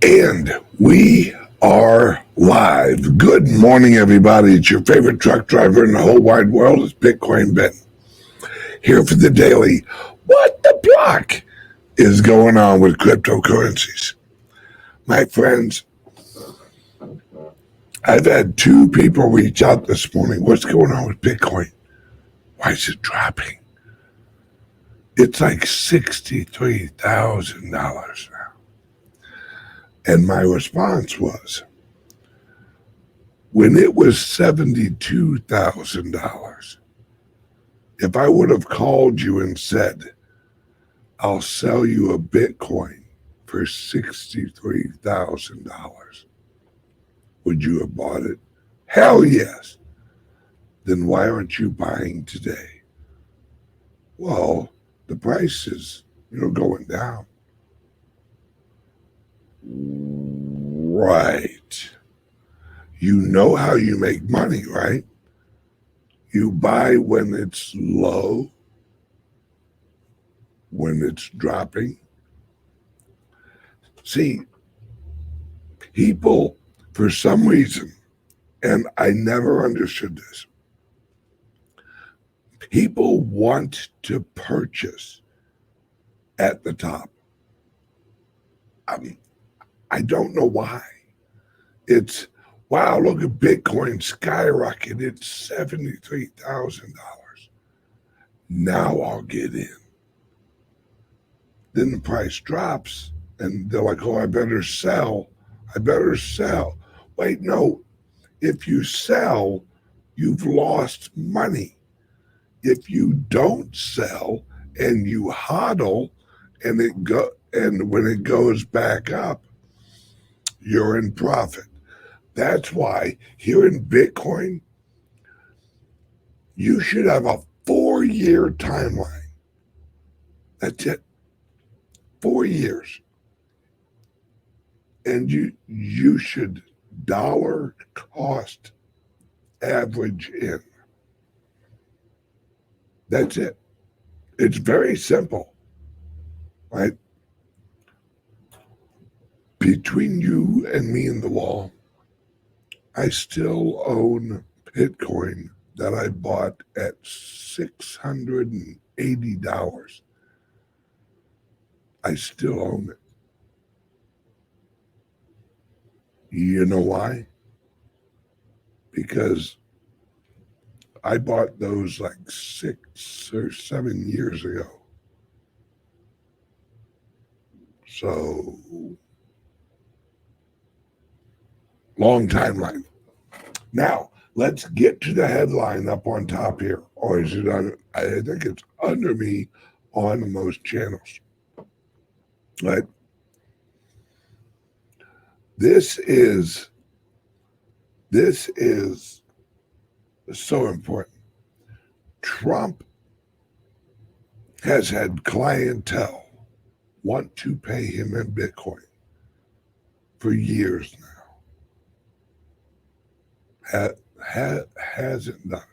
And we are live. Good morning, everybody. It's your favorite truck driver in the whole wide world. It's Bitcoin Ben. Here for the daily. What the block is going on with cryptocurrencies? My friends, I've had two people reach out this morning. What's going on with Bitcoin? Why is it dropping? It's like $63,000 now. And my response was, when it was $72,000, if I would have called you and said, I'll sell you a Bitcoin for $63,000, would you have bought it? Hell yes. Then why aren't you buying today? Well, the price is, going down. Right. You know how you make money, right? You buy when it's low, when it's dropping. See, people, for some reason, and I never understood this, people want to purchase at the top. I don't know why. It's, wow, look at Bitcoin skyrocket. It's $73,000. Now I'll get in. Then the price drops and they're like, oh, I better sell. Wait, no. If you sell, you've lost money. If you don't sell and you hodl and when it goes back up, you're in profit. That's why here in Bitcoin, you should have a 4-year timeline. That's it. 4 years. And you should dollar cost average in. That's it. It's very simple, right? Between you and me and the wall, I still own Bitcoin that I bought at $680. I still own it. You know why? Because I bought those like 6 or 7 years ago. So, long timeline. Now, let's get to the headline up on top here. Or is it on? I think it's under me on most channels. Right? This is so important. Trump has had clientele want to pay him in Bitcoin for years now. Hasn't done it.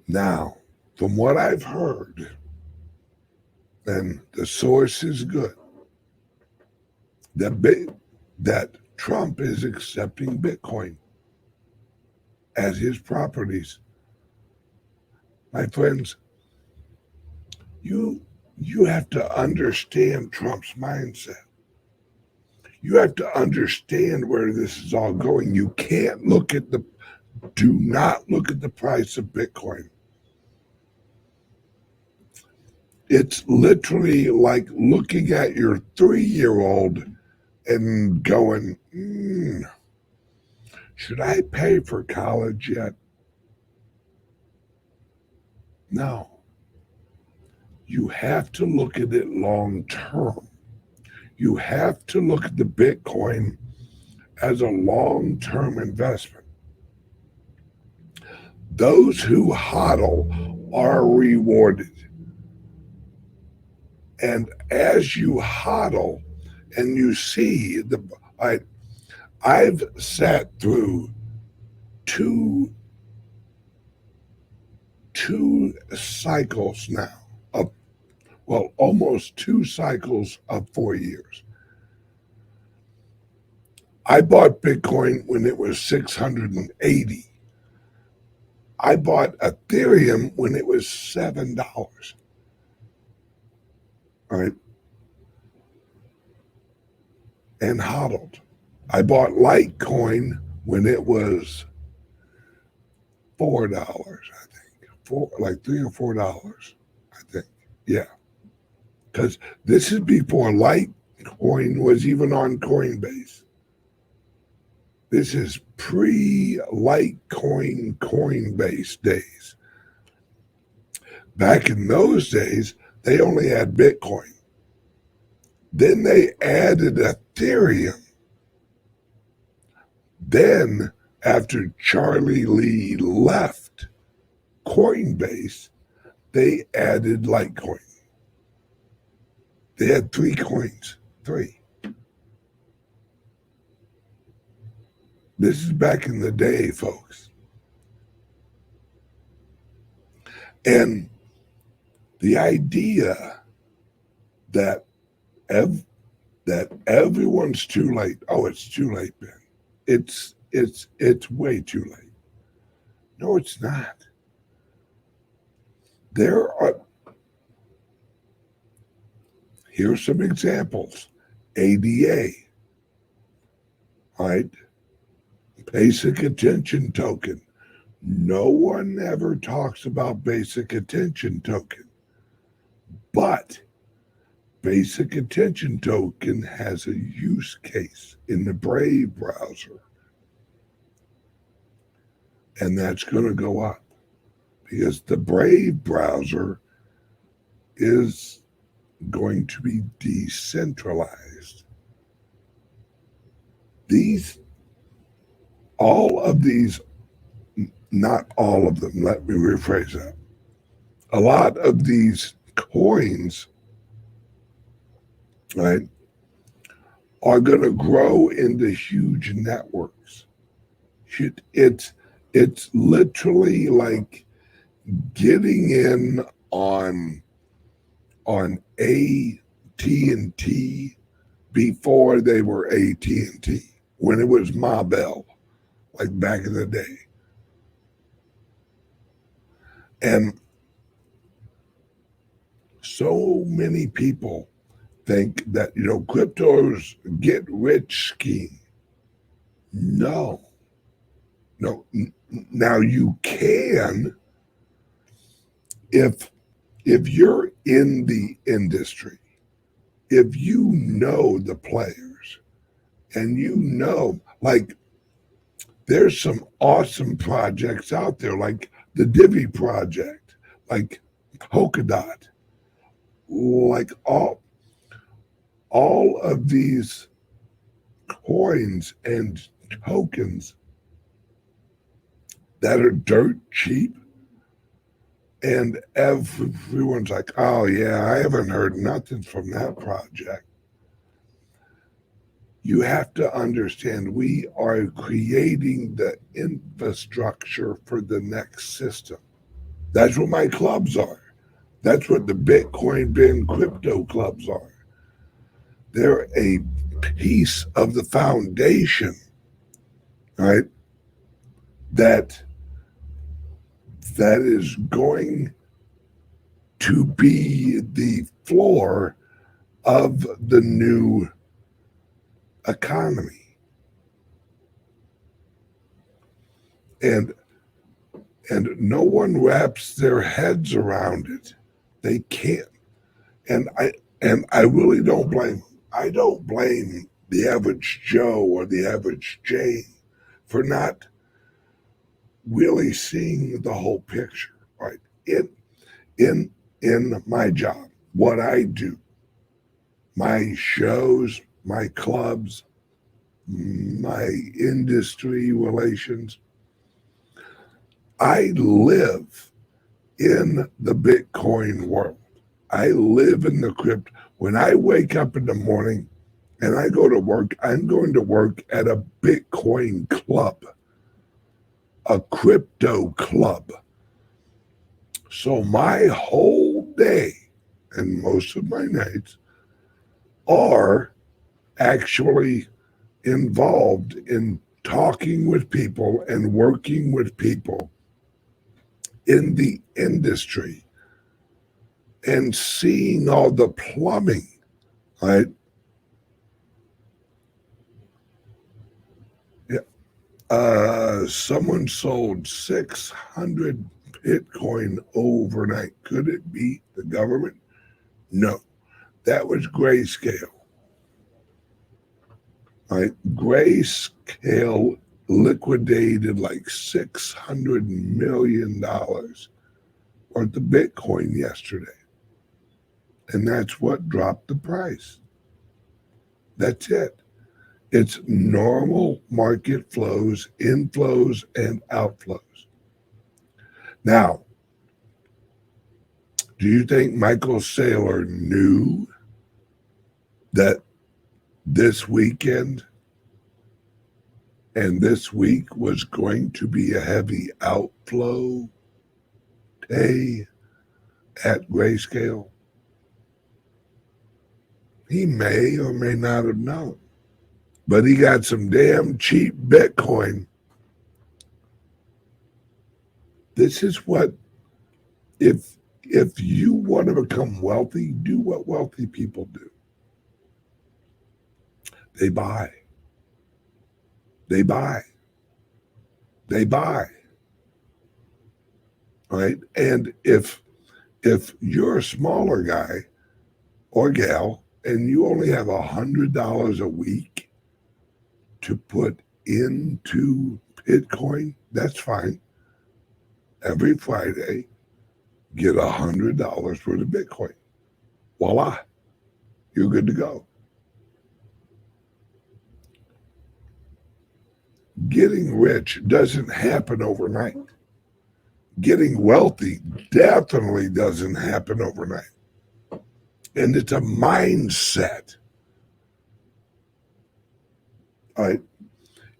Now, from what I've heard, and the source is good, that Trump is accepting Bitcoin as his properties. My friends, you have to understand Trump's mindset. You have to understand where this is all going. You can't do not look at the price of Bitcoin. It's literally like looking at your 3-year-old and going, should I pay for college yet? No. You have to look at it long term. You have to look at the Bitcoin as a long-term investment. Those who hodl are rewarded. And as you hodl and you see I've sat through two cycles now almost 2 cycles of 4 years. I bought Bitcoin when it was 680. I bought Ethereum when it was $7. All right. And hodled. I bought Litecoin when it was $4, I think. Like $3 or $4, I think. Yeah. Because this is before Litecoin was even on Coinbase. This is pre-Litecoin Coinbase days. Back in those days, they only had Bitcoin. Then they added Ethereum. Then, after Charlie Lee left Coinbase, they added Litecoin. They had 3 coins. 3. This is back in the day, folks. And the idea that everyone's too late. Oh, it's too late, Ben. It's way too late. No, it's not. Here's some examples. ADA, right? Basic attention token. No one ever talks about basic attention token, but basic attention token has a use case in the Brave browser, and that's going to go up because the Brave browser is going to be decentralized. All of these, not all of them, let me rephrase that. A lot of these coins, right, are going to grow into huge networks. It's literally like getting in on AT&T before they were AT&T, when it was Ma Bell, like back in the day. And so many people think that, crypto's get rich scheme. No. Now you can, if you're in the industry, if you know the players, and like, there's some awesome projects out there, like the Divi project, like Polkadot, like all of these coins and tokens that are dirt cheap. And everyone's like, oh, yeah, I haven't heard nothing from that project. You have to understand, we are creating the infrastructure for the next system. That's what my clubs are. That's what the Bitcoin Ben crypto clubs are. They're a piece of the foundation, right? That is going to be the floor of the new economy. And no one wraps their heads around it. They can't. And I really don't blame them. I don't blame the average Joe or the average Jane for not really seeing the whole picture, right? In my job, what I do, my shows, my clubs, my industry relations, I live in the Bitcoin world. I live in the crypto. When I wake up in the morning and I go to work, I'm going to work at a Bitcoin club, a crypto club. So my whole day and most of my nights are actually involved in talking with people and working with people in the industry and seeing all the plumbing, right? Someone sold 600 Bitcoin overnight. Could it be the government? No, that was Grayscale. Right? Grayscale liquidated like $600 million worth of Bitcoin yesterday. And that's what dropped the price. That's it. It's normal market flows, inflows, and outflows. Now, do you think Michael Saylor knew that this weekend and this week was going to be a heavy outflow day at Grayscale? He may or may not have known. But he got some damn cheap Bitcoin. This is what, if you want to become wealthy, do what wealthy people do. They buy. They buy. They buy. Right? And if you're a smaller guy or gal and you only have $100 a week to put into Bitcoin, that's fine. Every Friday, get $100 worth of Bitcoin. Voila, you're good to go. Getting rich doesn't happen overnight. Getting wealthy definitely doesn't happen overnight. And it's a mindset. All right.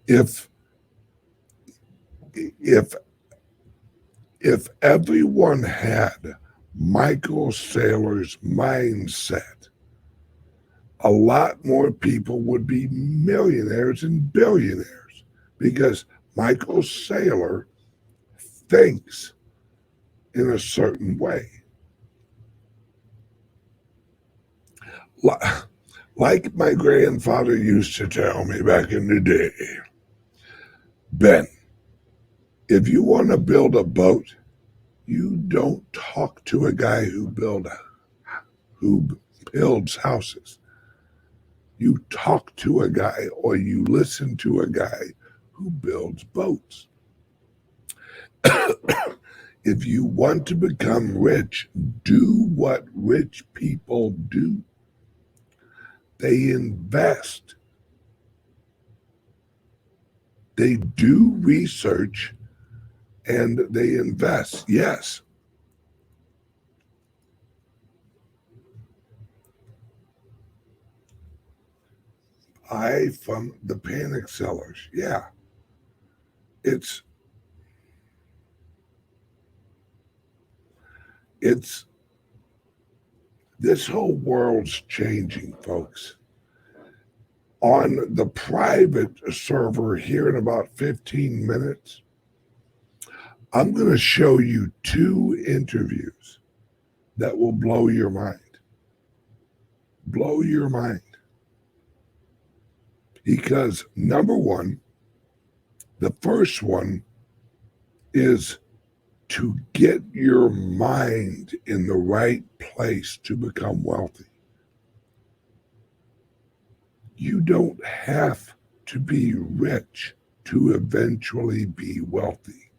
If everyone had Michael Saylor's mindset, a lot more people would be millionaires and billionaires because Michael Saylor thinks in a certain way. Like my grandfather used to tell me back in the day, Ben, if you want to build a boat, you don't talk to a guy who builds houses. You talk to a guy or you listen to a guy who builds boats. If you want to become rich, do what rich people do. They invest. They do research and they invest. Yes. Buy from the panic sellers. Yeah. It's this whole world's changing, folks. On the private server here in about 15 minutes, I'm going to show you 2 interviews that will blow your mind. Blow your mind. Because number one, the first one is to get your mind in the right place to become wealthy. You don't have to be rich to eventually be wealthy.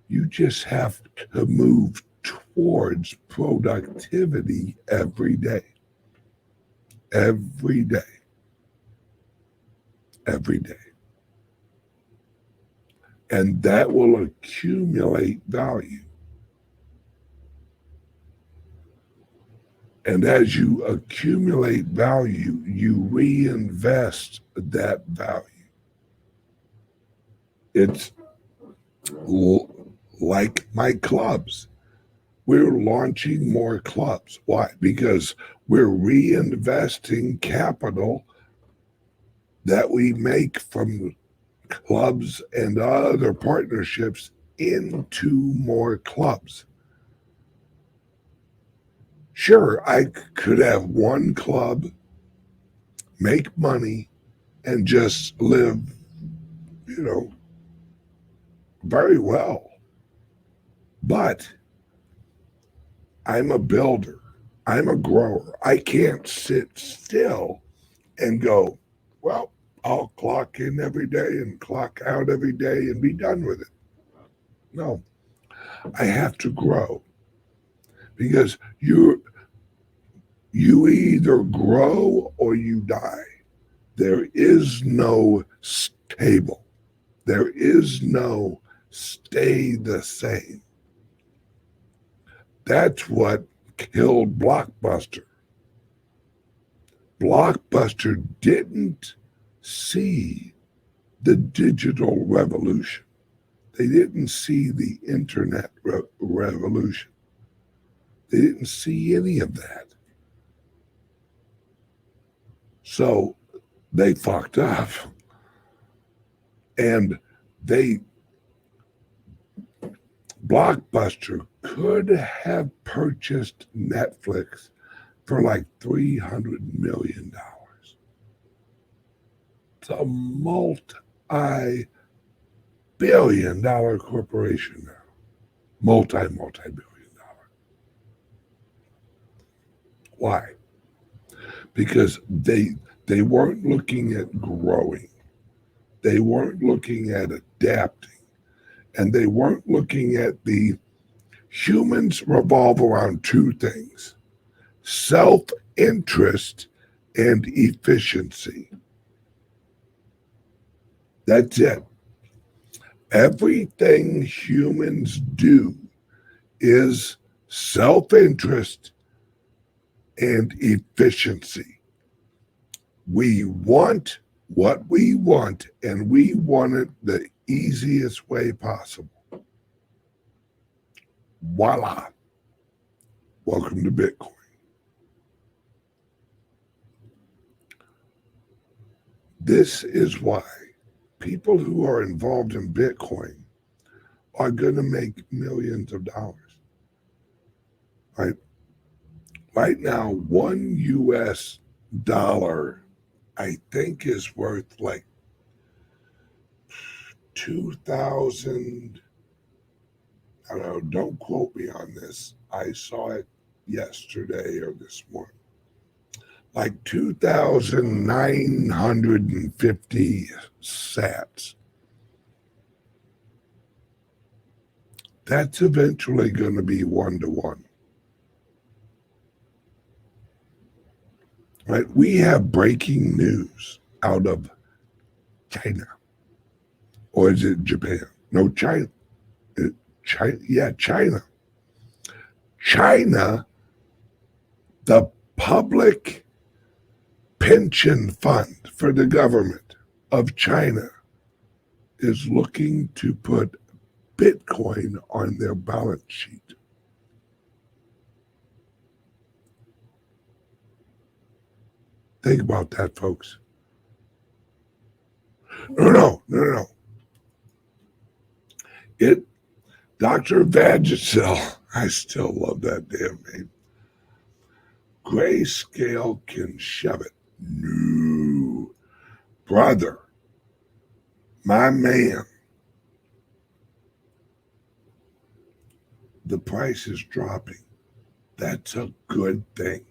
You just have to move towards productivity every day. Every day. Every day. And that will accumulate value. And as you accumulate value, you reinvest that value. It's like my clubs. We're launching more clubs. Why? Because we're reinvesting capital that we make from clubs and other partnerships into more clubs. Sure, I could have one club, make money, and just live, very well. But I'm a builder. I'm a grower. I can't sit still and go, well, I'll clock in every day and clock out every day and be done with it. No, I have to grow because you either grow or you die. There is no stable. There is no stay the same. That's what killed Blockbuster. Blockbuster didn't see the digital revolution. They didn't see the internet revolution. They didn't see any of that. So they fucked up. And Blockbuster could have purchased Netflix for like $300 million. It's a multi-billion-dollar corporation now. Multi-billion dollar. Why? Because they weren't looking at growing. They weren't looking at adapting. And they weren't looking at the humans revolve around two things: self-interest and efficiency. That's it. Everything humans do is self-interest and efficiency. We want what we want, and we want it the easiest way possible. Voila. Welcome to Bitcoin. This is why people who are involved in Bitcoin are going to make millions of dollars. Right now, $1 US, I think, is worth like 2,000. I don't know, don't quote me on this. I saw it yesterday or this morning. Like 2,950 sats. That's eventually going to be 1-to-1. Right? We have breaking news out of China. Or is it Japan? No, China. China. China, the public pension fund for the government of China is looking to put Bitcoin on their balance sheet. Think about that, folks. No. Dr. Vagisil, I still love that damn name. Grayscale can shove it. No. Brother, my man, the price is dropping. That's a good thing.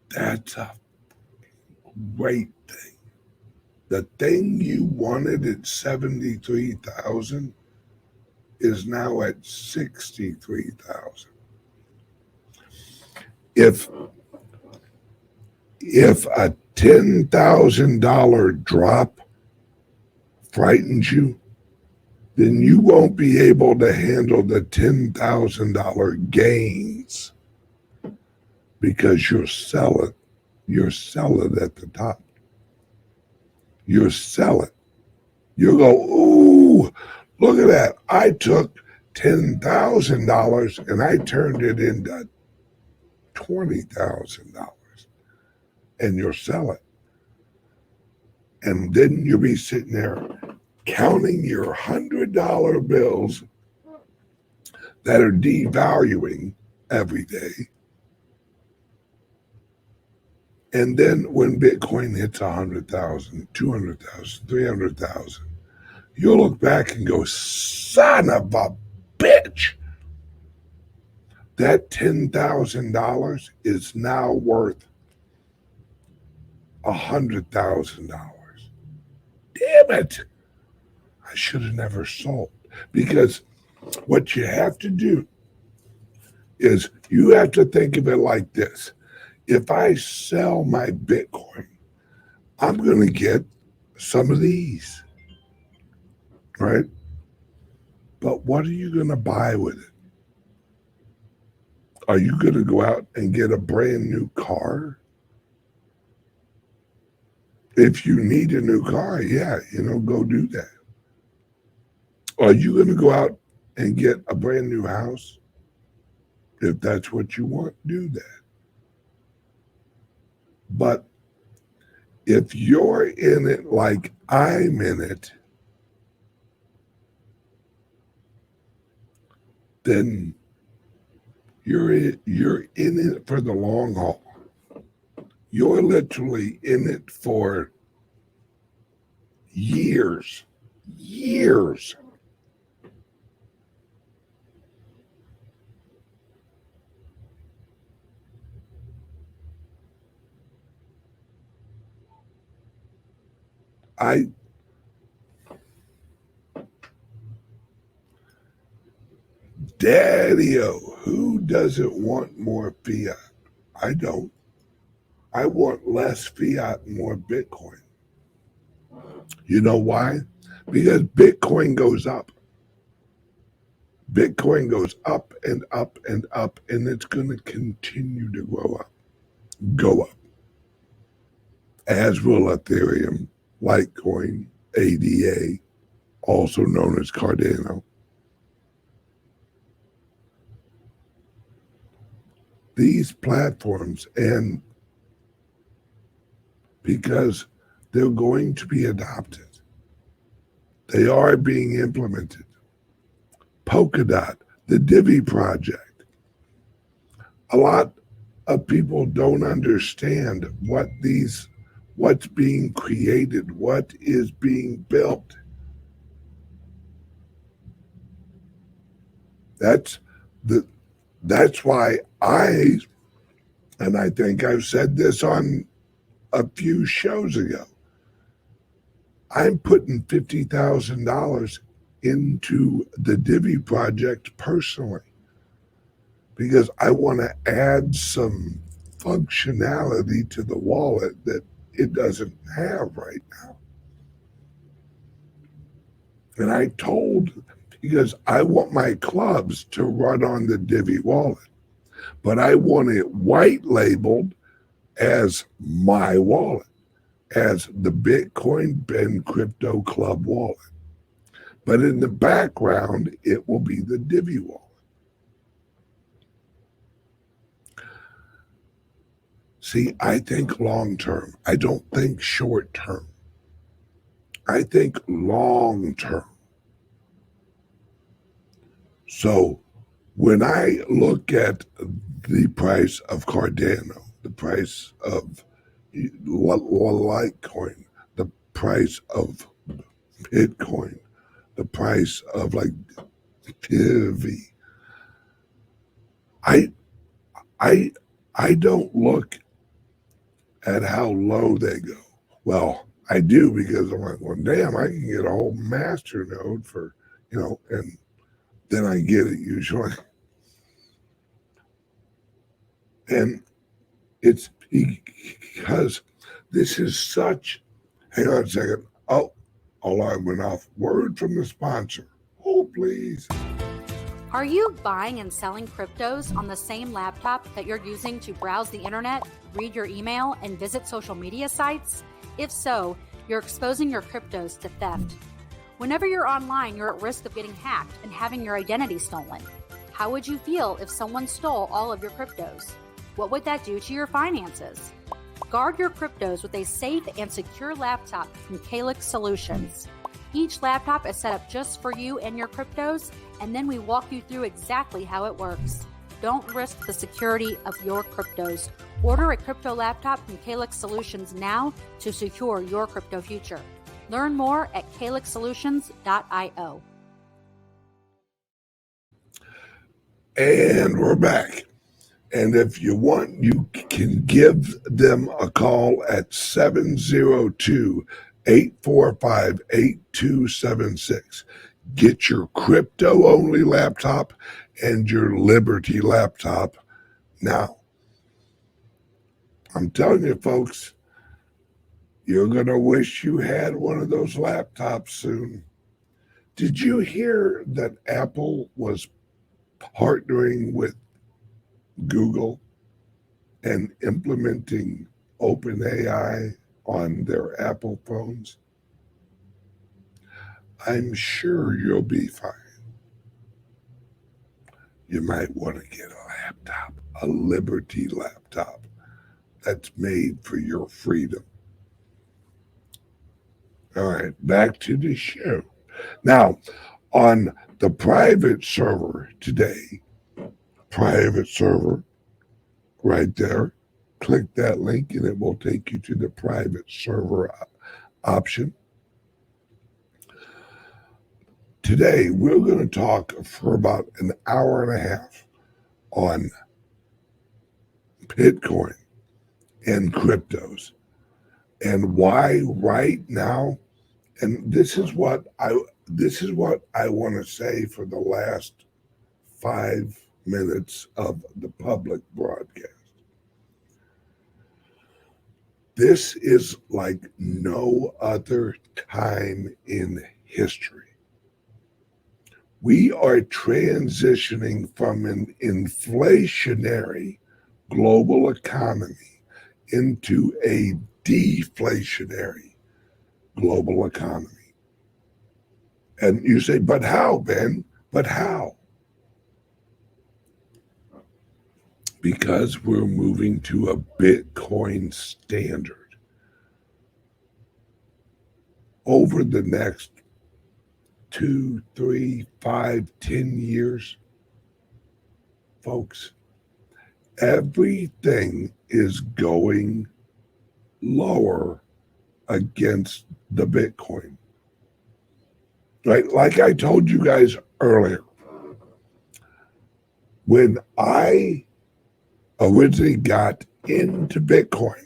That's a great thing. The thing you wanted at 73,000 is now at 63,000. If a $10,000 drop frightens you, then you won't be able to handle the $10,000 gains because you're selling at the top. You're selling. You go, ooh, look at that. I took $10,000 and I turned it into $20,000, and you're selling. And then you'll be sitting there counting your $100 bills that are devaluing every day. And then when Bitcoin hits 100,000, 200,000, 300,000, you'll look back and go, son of a bitch. That $10,000 is now worth $100,000. Damn it. I should have never sold. Because what you have to do is you have to think of it like this. If I sell my Bitcoin, I'm going to get some of these, right? But what are you going to buy with it? Are you going to go out and get a brand new car? If you need a new car, yeah, go do that. Are you going to go out and get a brand new house? If that's what you want, do that. But if you're in it like I'm in it, then you're in it for the long haul. You're literally in it for years. Daddy-o, who doesn't want more fiat? I don't. I want less fiat and more Bitcoin. You know why? Because Bitcoin goes up. Bitcoin goes up and up and up, and it's going to continue to go up. As will Ethereum, Litecoin, ADA, also known as Cardano. These platforms, and because they're going to be adopted, they are being implemented. Polkadot, the Divi project. A lot of people don't understand what's being created, what is being built. That's why and I think I've said this on a few shows ago, I'm putting $50,000 into the Divi project personally because I want to add some functionality to the wallet that it doesn't have right now. And because I want my clubs to run on the Divi wallet, but I want it white labeled as my wallet, as the Bitcoin Ben Crypto Club wallet. But in the background, it will be the Divi wallet. See, I think long term. I don't think short term. I think long term. So when I look at the price of Cardano, the price of Litecoin, the price of Bitcoin, the price of like Divi, I don't look at how low they go. Well, I do because I'm like, well, damn, I can get a whole master node for, and then I get it usually. And it's because this is such, hang on a second. Oh, alarm went off. Word from the sponsor. Oh, please. Are you buying and selling cryptos on the same laptop that you're using to browse the internet, read your email, and visit social media sites? If so, you're exposing your cryptos to theft. Whenever you're online, you're at risk of getting hacked and having your identity stolen. How would you feel if someone stole all of your cryptos? What would that do to your finances? Guard your cryptos with a safe and secure laptop from CALIX Solutions. Each laptop is set up just for you and your cryptos, and then we walk you through exactly how it works. Don't risk the security of your cryptos. Order a crypto laptop from CALIX Solutions now to secure your crypto future. Learn more at calixsolutions.io. And we're back. And if you want, you can give them a call at 702-845-8276. Get your crypto-only laptop and your Liberty laptop now. I'm telling you, folks, you're going to wish you had one of those laptops soon. Did you hear that Apple was partnering with Google and implementing OpenAI on their Apple phones? I'm sure you'll be fine. You might want to get a laptop, a Liberty laptop that's made for your freedom. All right, back to the show. Now, on the private server today, private server right there, click that link and it will take you to the private server option. Today, we're going to talk for about an hour and a half on Bitcoin and cryptos and why right now. And this is what I want to say for the last 5 minutes of the public broadcast. This is like no other time in history. We are transitioning from an inflationary global economy into a deflationary global economy. And you say, but how, Ben? But how? Because we're moving to a Bitcoin standard. Over the next 2, 3, 5, 10 years, folks, everything is going lower against the Bitcoin. Right? Like I told you guys earlier, when I originally got into Bitcoin,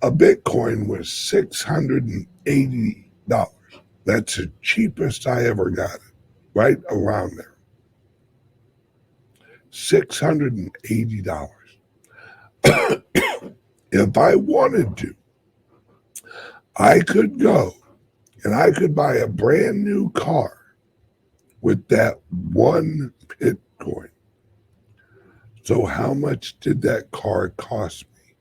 a Bitcoin was $680. That's the cheapest I ever got it, right around there. $680. If I wanted to, I could go and I could buy a brand new car with that one Bitcoin. So how much did that car cost me?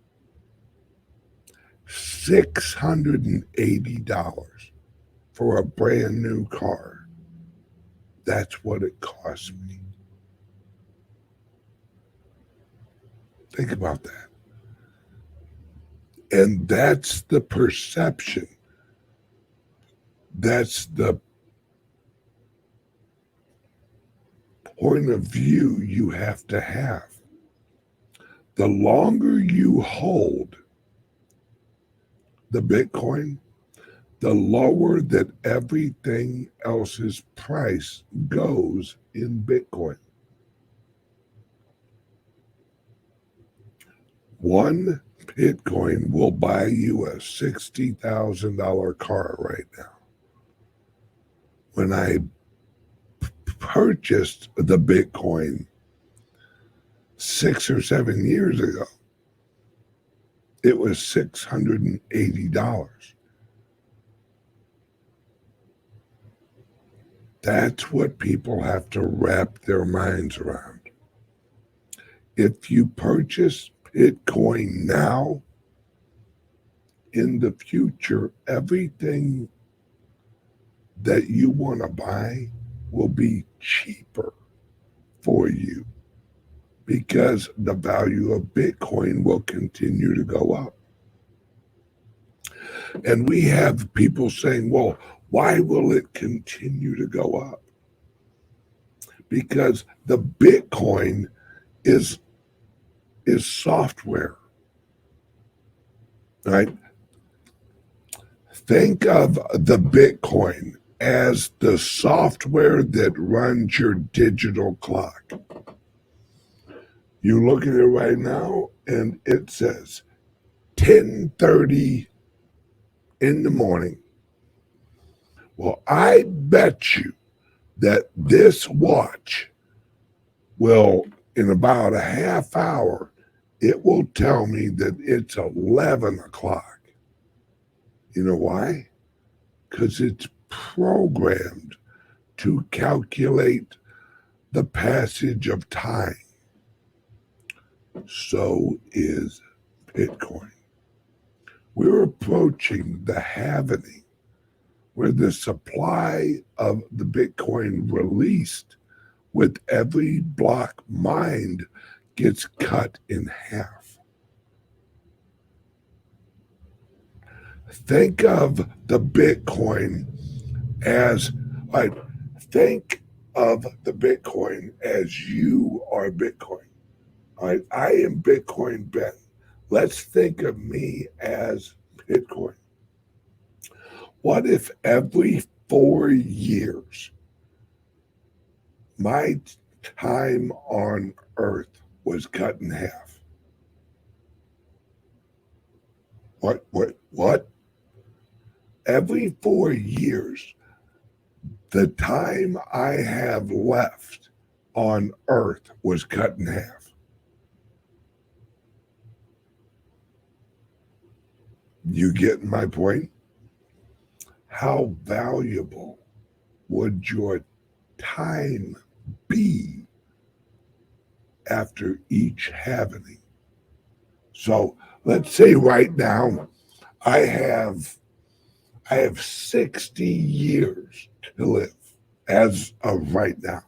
$680 for a brand new car. That's what it cost me. Think about that. And that's the perception. That's the point of view you have to have. The longer you hold the Bitcoin, the lower that everything else's price goes in Bitcoin. One Bitcoin will buy you a $60,000 car right now. When I purchased the Bitcoin 6 or 7 years ago, it was $680. That's what people have to wrap their minds around. If you purchase Bitcoin now, in the future, everything that you want to buy will be cheaper for you because the value of Bitcoin will continue to go up. And we have people saying, well, why will it continue to go up? Because the Bitcoin is software, right? Think of the Bitcoin as the software that runs your digital clock. You look at it right now and it says 10:30 in the morning. Well, I bet you that this watch will, in about a half hour, it will tell me that it's 11 o'clock. You know why? Because it's programmed to calculate the passage of time. So is Bitcoin. We're approaching the halvening, where the supply of the Bitcoin released with every block mined gets cut in half. Think of the Bitcoin as, like, think of the Bitcoin as you are Bitcoin. All right, I am Bitcoin Ben. Let's think of me as Bitcoin. What if every 4 years my time on Earth was cut in half? What? Every 4 years, the time I have left on Earth was cut in half. You get my point? How valuable would your time be after each halvening? So let's say right now I have 60 years to live as of right now,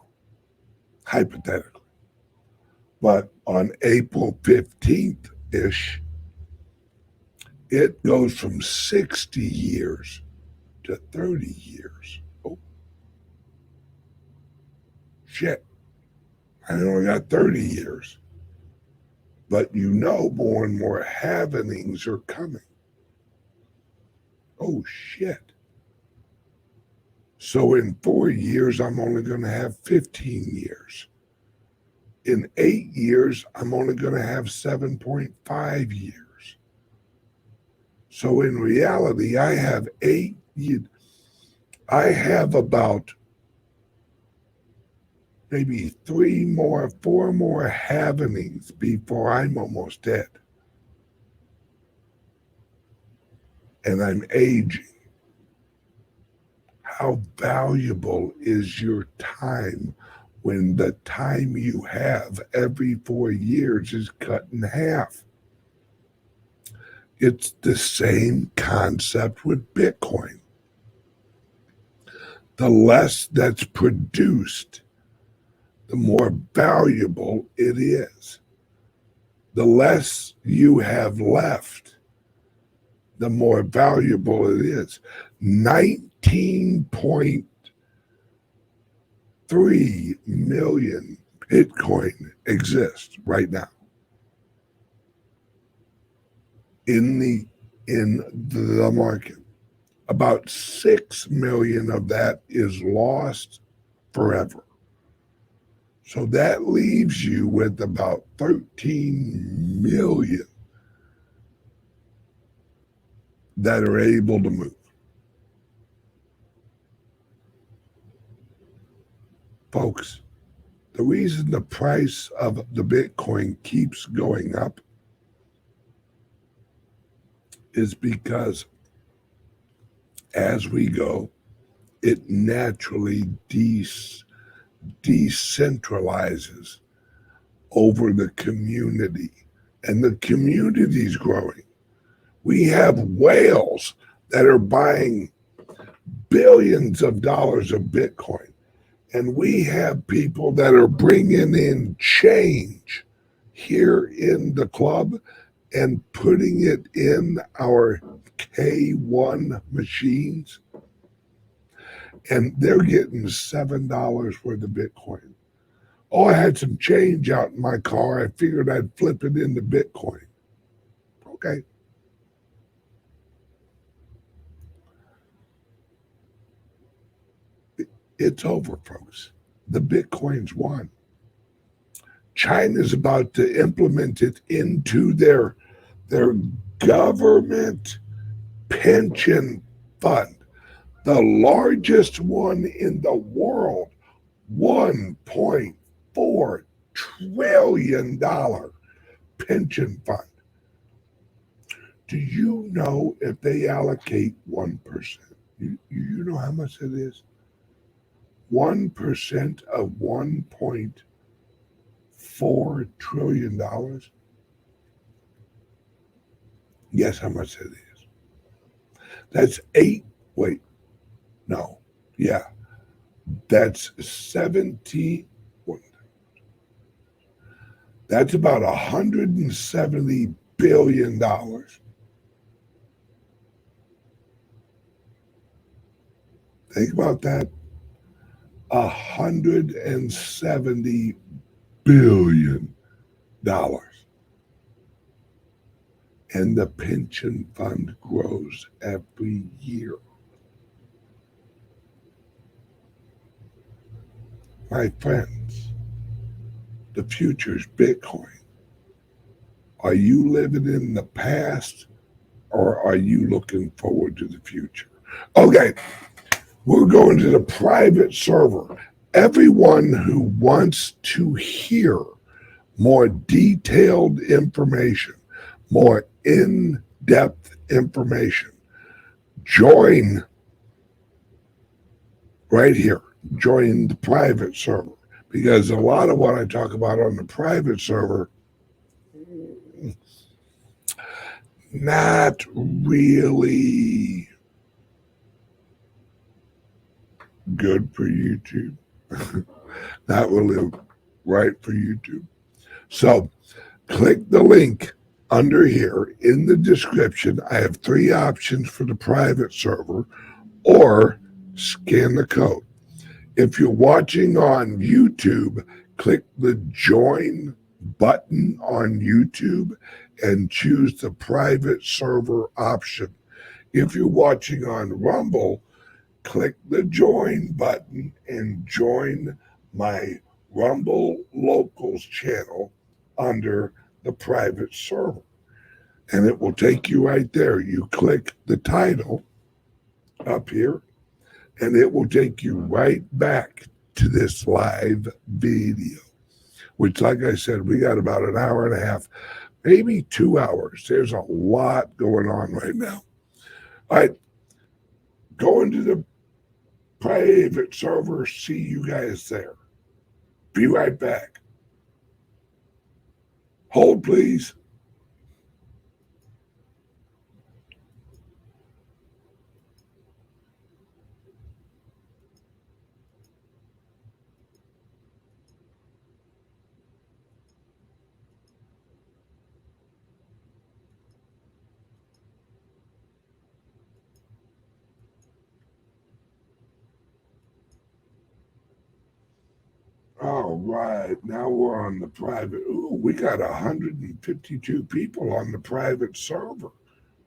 hypothetically. But on April 15th-ish, it goes from 60 years to 30 years. Oh, shit. I only got 30 years. But you know more and more halvenings are coming. Oh, shit. So in 4 years, I'm only going to have 15 years. In 8 years, I'm only going to have 7.5 years. So in reality, I have about maybe 4 more halvenings before I'm almost dead. And I'm aging. How valuable is your time when the time you have every 4 years is cut in half? It's the same concept with Bitcoin. The less that's produced, the more valuable it is. The less you have left, the more valuable it is. 19.3 million Bitcoin exists right now in the market. About 6 million of that is lost forever. So that leaves you with about 13 million that are able to move. Folks, the reason the price of the Bitcoin keeps going up is because as we go, it naturally decentralizes over the community, and the community is growing. We have whales that are buying billions of dollars of Bitcoin, and we have people that are bringing in change here in the club and putting it in our A1 machines, and they're getting $7 worth of Bitcoin. Oh, I had some change out in my car. I figured I'd flip it into Bitcoin. Okay. It's over, folks. The Bitcoin's won. China's about to implement it into their government pension fund, the largest one in the world, $1.4 trillion pension fund. Do you know if they allocate 1%? You know how much it is? 1% of $1.4 trillion. Guess how much it is? That's that's 70. That's about $170 billion. Think about that. $170 billion. And the pension fund grows every year. My friends, the future's Bitcoin. Are you living in the past, or are you looking forward to the future? Okay, we're going to the private server. Everyone who wants to hear more detailed information, more in-depth information, join right here. Join the private server, because a lot of what I talk about on the private server, not really good for YouTube. Not really right for YouTube. So click the link under here in the description. I have 3 options for the private server, or scan the code. If you're watching on YouTube, click the join button on YouTube and choose the private server option. If you're watching on Rumble, click the join button and join my Rumble Locals channel under the private server. And it will take you right there. You click the title up here, and it will take you right back to this live video, which, like I said, we got about an hour and a half, maybe 2 hours. There's a lot going on right now. All right, go into the private server. See you guys there. Be right back. Hold, please. All right, now we're on the private. Ooh, we got 152 people on the private server.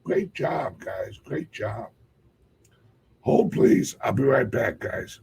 Great job, guys. Great job. Hold, please. I'll be right back, guys.